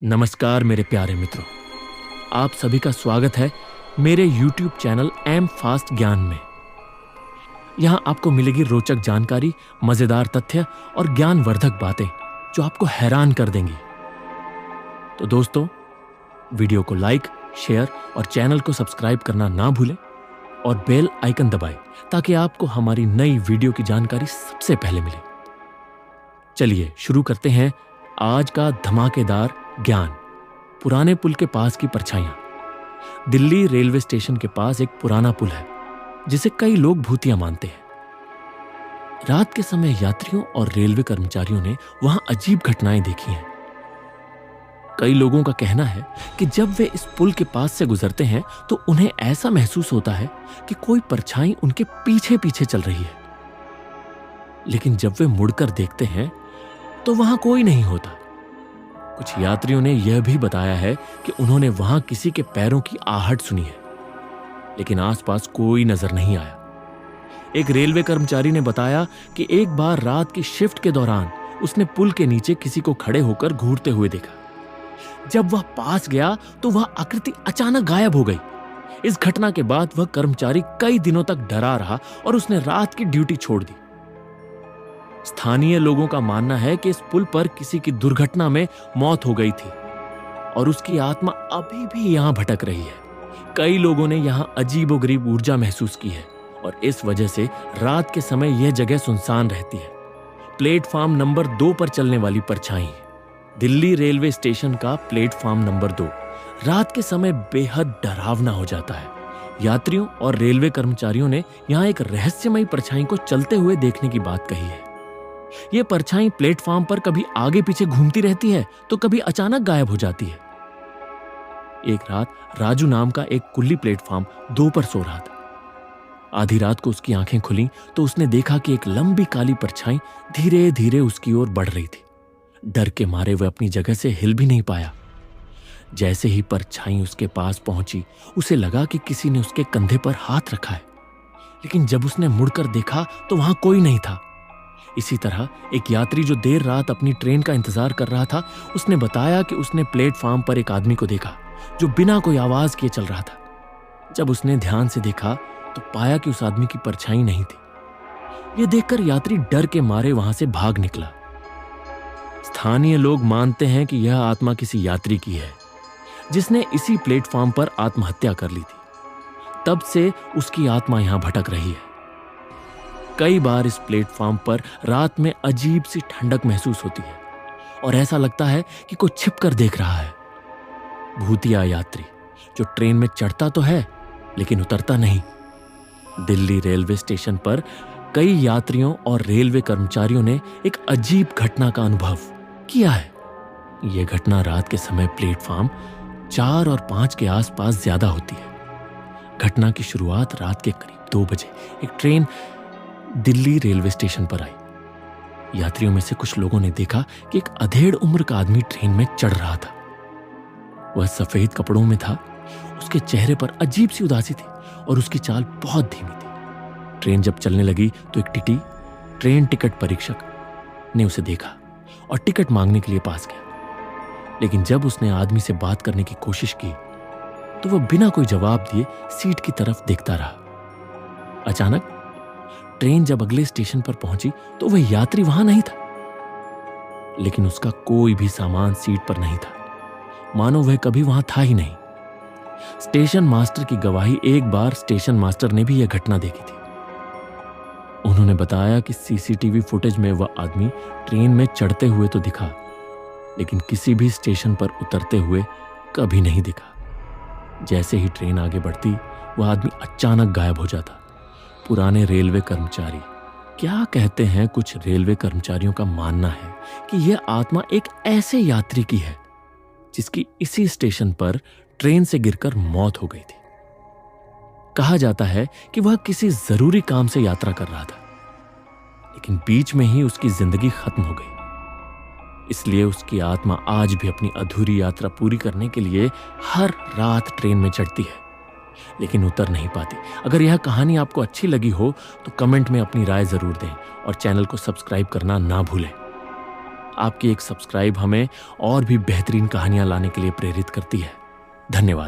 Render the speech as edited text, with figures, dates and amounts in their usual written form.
नमस्कार मेरे प्यारे मित्रों, आप सभी का स्वागत है मेरे YouTube चैनल एम फास्ट ज्ञान में। यहाँ आपको मिलेगी रोचक जानकारी, मजेदार तथ्य और ज्ञानवर्धक बातें जो आपको हैरान कर देंगी। तो दोस्तों, वीडियो को लाइक, शेयर और चैनल को सब्सक्राइब करना ना भूलें और बेल आइकन दबाएं ताकि आपको हमारी नई वीडियो की जानकारी सबसे पहले मिले। चलिए शुरू करते हैं आज का धमाकेदार ज्ञान। पुराने पुल के पास की परछाइयां। दिल्ली रेलवे स्टेशन के पास एक पुराना पुल है जिसे कई लोग भूतिया मानते हैं। रात के समय यात्रियों और रेलवे कर्मचारियों ने वहां अजीब घटनाएं देखी हैं। कई लोगों का कहना है कि जब वे इस पुल के पास से गुजरते हैं तो उन्हें ऐसा महसूस होता है कि कोई परछाई उनके पीछे पीछे चल रही है। लेकिन जब वे मुड़कर देखते हैं तो वहां कोई नहीं होता। कुछ यात्रियों ने यह भी बताया है कि उन्होंने वहां किसी के पैरों की आहट सुनी है, लेकिन आसपास कोई नजर नहीं आया। एक रेलवे कर्मचारी ने बताया कि एक बार रात की शिफ्ट के दौरान उसने पुल के नीचे किसी को खड़े होकर घूरते हुए देखा। जब वह पास गया तो वह आकृति अचानक गायब हो गई। इस घटना के बाद वह कर्मचारी कई दिनों तक डरा रहा और उसने रात की ड्यूटी छोड़ दी। स्थानीय लोगों का मानना है कि इस पुल पर किसी की दुर्घटना में मौत हो गई थी और उसकी आत्मा अभी भी यहां भटक रही है। कई लोगों ने यहां अजीबोगरीब ऊर्जा महसूस की है और इस वजह से रात के समय यह जगह सुनसान रहती है। प्लेटफॉर्म नंबर 2 पर चलने वाली परछाई। दिल्ली रेलवे स्टेशन का प्लेटफॉर्म नंबर 2 रात के समय बेहद डरावना हो जाता है। यात्रियों और रेलवे कर्मचारियों ने यहां एक रहस्यमयी परछाई को चलते हुए देखने की बात कही है। यह परछाई प्लेटफॉर्म पर कभी आगे पीछे घूमती रहती है तो कभी अचानक गायब हो जाती है। एक रात राजू नाम का एक कुल्ली प्लेटफॉर्म 2 पर सो रहा था। आधी रात को उसकी आंखें खुली तो उसने देखा कि एक लंबी काली परछाई धीरे धीरे उसकी ओर बढ़ रही थी। डर के मारे वह अपनी जगह से हिल भी नहीं पाया। जैसे ही परछाई उसके पास पहुंची, उसे लगा कि किसी ने उसके कंधे पर हाथ रखा है, लेकिन जब उसने मुड़कर देखा तो वहां कोई नहीं था। इसी तरह एक यात्री जो देर रात अपनी ट्रेन का इंतजार कर रहा था, उसने बताया कि उसने प्लेटफॉर्म पर एक आदमी को देखा जो बिना कोई आवाज किए चल रहा था। जब उसने ध्यान से देखा तो पाया कि उस आदमी की परछाई नहीं थी। यह देखकर यात्री डर के मारे वहां से भाग निकला। स्थानीय लोग मानते हैं कि यह आत्मा किसी यात्री की है जिसने इसी प्लेटफॉर्म पर आत्महत्या कर ली थी। तब से उसकी आत्मा यहां भटक रही है। कई बार इस प्लेटफॉर्म पर रात में अजीब सी ठंडक महसूस होती है और ऐसा लगता है कि कोई छिपकर देख रहा है। भूतिया यात्री जो ट्रेन में चढ़ता तो है लेकिन उतरता नहीं। दिल्ली रेलवे स्टेशन पर कई यात्रियों और रेलवे कर्मचारियों ने एक अजीब घटना का अनुभव किया है। यह घटना रात के समय प्लेटफॉर्म 4 और 5 के आसपास ज्यादा होती है। घटना की शुरुआत रात के करीब 2 बजे एक ट्रेन दिल्ली रेलवे स्टेशन पर आई। यात्रियों में से कुछ लोगों ने देखा कि एक अधेड़ उम्र का आदमी ट्रेन में चढ़ रहा था। वह सफेद कपड़ों में था। उसके चेहरे पर अजीब सी उदासी थी और उसकी चाल बहुत धीमी थी। ट्रेन जब चलने लगी तो एक टीटी ट्रेन टिकट परीक्षक ने उसे देखा और टिकट मांगने के लिए पास गया। लेकिन जब उसने आदमी से बात करने की कोशिश की तो वह बिना कोई जवाब दिए सीट की तरफ देखता रहा। अचानक ट्रेन जब अगले स्टेशन पर पहुंची तो वह यात्री वहां नहीं था, लेकिन उसका कोई भी सामान सीट पर नहीं था, मानो वह कभी वहां था ही नहीं। स्टेशन मास्टर की गवाही, एक बार स्टेशन मास्टर ने भी यह घटना देखी थी। उन्होंने बताया कि सीसीटीवी फुटेज में वह आदमी ट्रेन में चढ़ते हुए तो दिखा, लेकिन किसी भी स्टेशन पर उतरते हुए कभी नहीं दिखा। जैसे ही ट्रेन आगे बढ़ती, वह आदमी अचानक गायब हो जाता। पुराने रेलवे कर्मचारी क्या कहते हैं? कुछ रेलवे कर्मचारियों का मानना है कि यह आत्मा एक ऐसे यात्री की है जिसकी इसी स्टेशन पर ट्रेन से गिरकर मौत हो गई थी। कहा जाता है कि वह किसी जरूरी काम से यात्रा कर रहा था, लेकिन बीच में ही उसकी जिंदगी खत्म हो गई। इसलिए उसकी आत्मा आज भी अपनी अधूरी यात्रा पूरी करने के लिए हर रात ट्रेन में चढ़ती है, लेकिन उतर नहीं पाती। अगर यह कहानी आपको अच्छी लगी हो तो कमेंट में अपनी राय जरूर दें और चैनल को सब्सक्राइब करना ना भूलें। आपकी एक सब्सक्राइब हमें और भी बेहतरीन कहानियां लाने के लिए प्रेरित करती है। धन्यवाद।